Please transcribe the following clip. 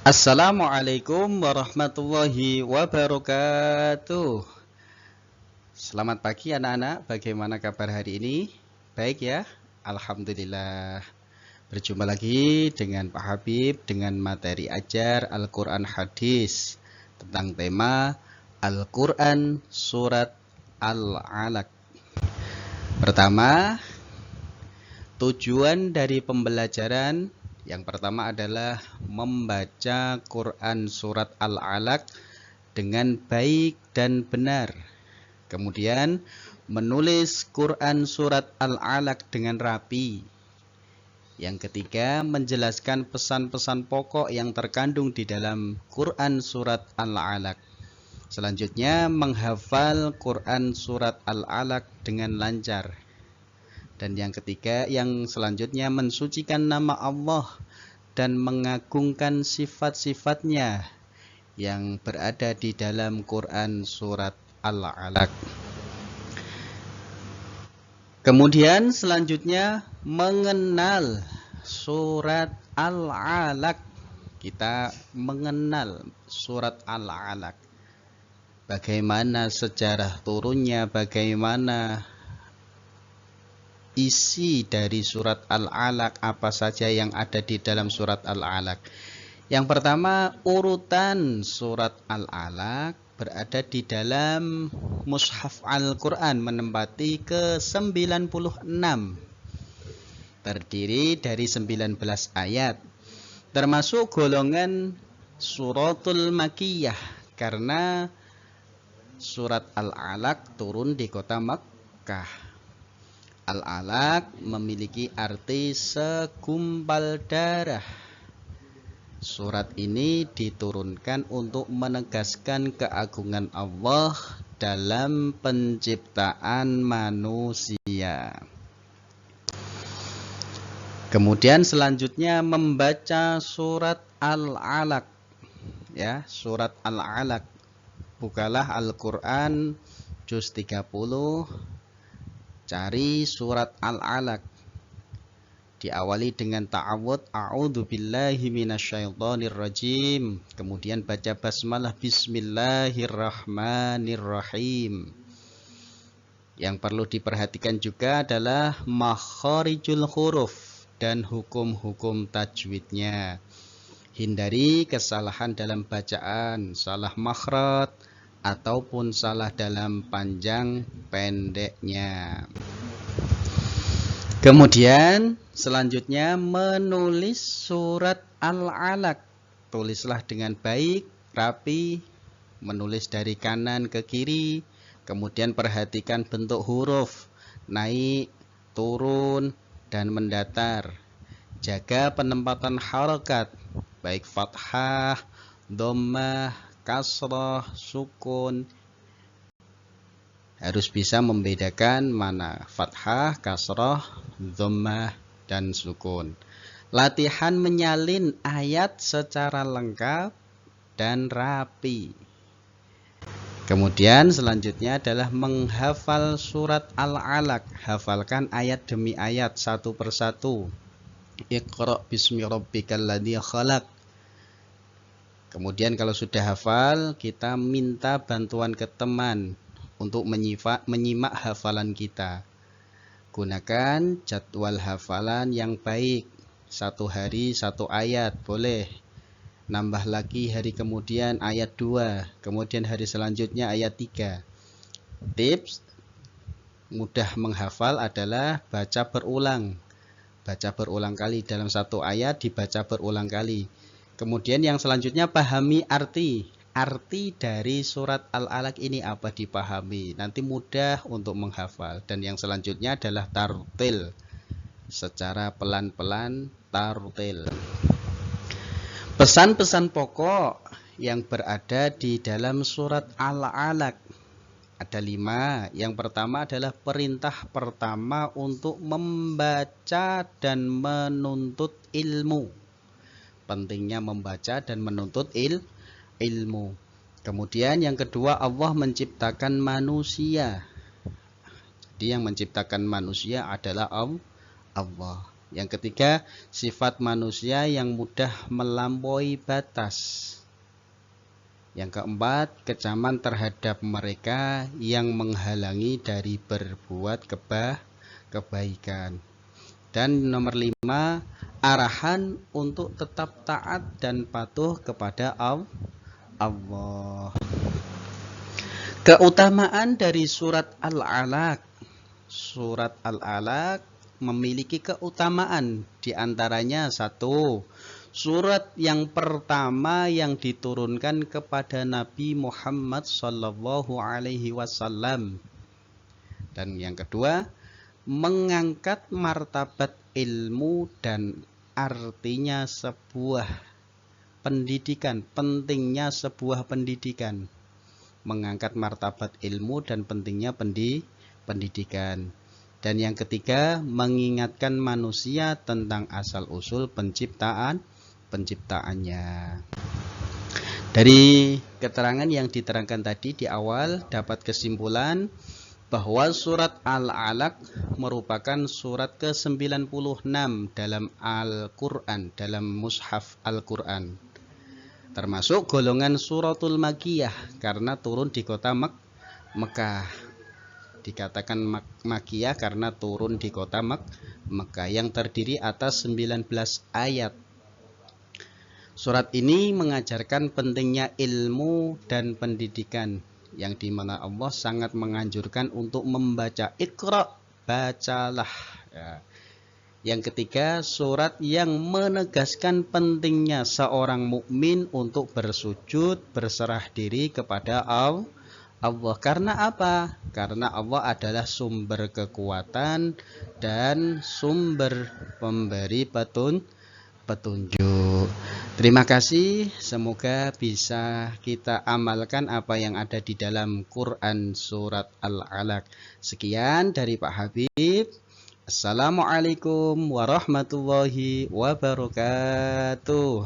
Assalamualaikum warahmatullahi wabarakatuh. Selamat pagi anak-anak, bagaimana kabar hari ini? Baik ya? Alhamdulillah. Berjumpa lagi dengan Pak Habib dengan materi ajar Al-Quran Hadis tentang tema Al-Quran Surat Al-Alaq. Pertama, tujuan dari pembelajaran yang pertama adalah membaca Quran Surat Al-Alaq dengan baik dan benar. Kemudian menulis Quran Surat Al-Alaq dengan rapi. Yang ketiga, menjelaskan pesan-pesan pokok yang terkandung di dalam Quran Surat Al-Alaq. Selanjutnya, menghafal Quran Surat Al-Alaq dengan lancar. Dan yang ketiga, yang selanjutnya mensucikan nama Allah dan mengagungkan sifat-sifatnya yang berada di dalam Quran Surat Al-Alaq. Kemudian selanjutnya mengenal Surat Al-Alaq. Kita mengenal Surat Al-Alaq. Bagaimana sejarah turunnya, bagaimana isi dari surat Al-Alaq, apa saja yang ada di dalam surat Al-Alaq. Yang pertama, urutan surat Al-Alaq berada di dalam Mushaf Al-Quran, menempati ke-96. Terdiri dari 19 ayat. Termasuk golongan suratul Makkiyah, karena surat Al-Alaq turun di kota Makkah. Al-Alaq memiliki arti segumpal darah. Surat ini diturunkan untuk menegaskan keagungan Allah dalam penciptaan manusia. Kemudian selanjutnya membaca surat Al-Alaq. Ya, surat Al-Alaq. Bukalah Al-Quran juz 30. Cari surat Al-Alaq. Diawali dengan ta'awud, a'udzu billahi minasyaitonir rajim. Kemudian baca basmalah, bismillahirrahmanirrahim. Yang perlu diperhatikan juga adalah makharijul huruf dan hukum-hukum tajwidnya. Hindari kesalahan dalam bacaan, salah makhraj ataupun salah dalam panjang pendeknya. Kemudian selanjutnya menulis surat Al-Alaq. Tulislah dengan baik, rapi, menulis dari kanan ke kiri. Kemudian perhatikan bentuk huruf, naik, turun, dan mendatar. Jaga penempatan harakat, baik fathah, dhammah, kasrah, sukun. Harus bisa membedakan mana fathah, kasrah, dhammah, dan sukun. Latihan menyalin ayat secara lengkap dan rapi. Kemudian selanjutnya adalah menghafal surat Al-Alaq. Hafalkan ayat demi ayat satu persatu. Iqra bismi rabbikal ladzi khalaq. Kemudian kalau sudah hafal, kita minta bantuan ke teman untuk menyimak hafalan kita. Gunakan jadwal hafalan yang baik. Satu hari satu ayat, boleh. Nambah lagi hari kemudian ayat 2. Kemudian hari selanjutnya ayat 3. Tips mudah menghafal adalah baca berulang. Baca berulang kali dalam satu ayat, dibaca berulang kali. Kemudian yang selanjutnya pahami arti. Arti dari surat Al-Alaq ini apa dipahami. Nanti mudah untuk menghafal. Dan yang selanjutnya adalah tartil. Secara pelan-pelan tartil. Pesan-pesan pokok yang berada di dalam surat Al-Alaq. Ada 5. Yang pertama adalah perintah pertama untuk membaca dan menuntut ilmu. Pentingnya membaca dan menuntut ilmu. Kemudian yang kedua, Allah menciptakan manusia. Jadi yang menciptakan manusia adalah Allah. Yang ketiga, sifat manusia yang mudah melampaui batas. Yang keempat, kecaman terhadap mereka yang menghalangi dari berbuat kebaikan. Dan nomor 5, arahan untuk tetap taat dan patuh kepada Allah. Keutamaan dari surat Al-Alaq. Surat Al-Alaq memiliki keutamaan, diantaranya 1, surat yang pertama yang diturunkan kepada Nabi Muhammad Sallallahu Alaihi Wasallam. Dan yang kedua, mengangkat martabat ilmu dan artinya sebuah pendidikan, pentingnya sebuah pendidikan. Mengangkat martabat ilmu dan pentingnya pendidikan. Dan yang ketiga, mengingatkan manusia tentang asal-usul penciptaannya. Dari keterangan yang diterangkan tadi di awal, dapat kesimpulan bahwa surat Al-Alaq merupakan surat ke-96 dalam Al-Quran, dalam Mushaf Al-Quran. Termasuk golongan suratul Makkiyah karena turun di kota Mekah. Dikatakan Makkiyah karena turun di kota Mekah yang terdiri atas 19 ayat. Surat ini mengajarkan pentingnya ilmu dan pendidikan, yang dimana Allah sangat menganjurkan untuk membaca. Iqra, bacalah. Ya. Yang ketiga, surat yang menegaskan pentingnya seorang mukmin untuk bersujud, berserah diri kepada Allah. Karena apa? Karena Allah adalah sumber kekuatan dan sumber pemberi petunjuk. Terima kasih, semoga bisa kita amalkan apa yang ada di dalam Quran surat Al-Alaq. Sekian dari Pak Habib. Assalamualaikum warahmatullahi wabarakatuh.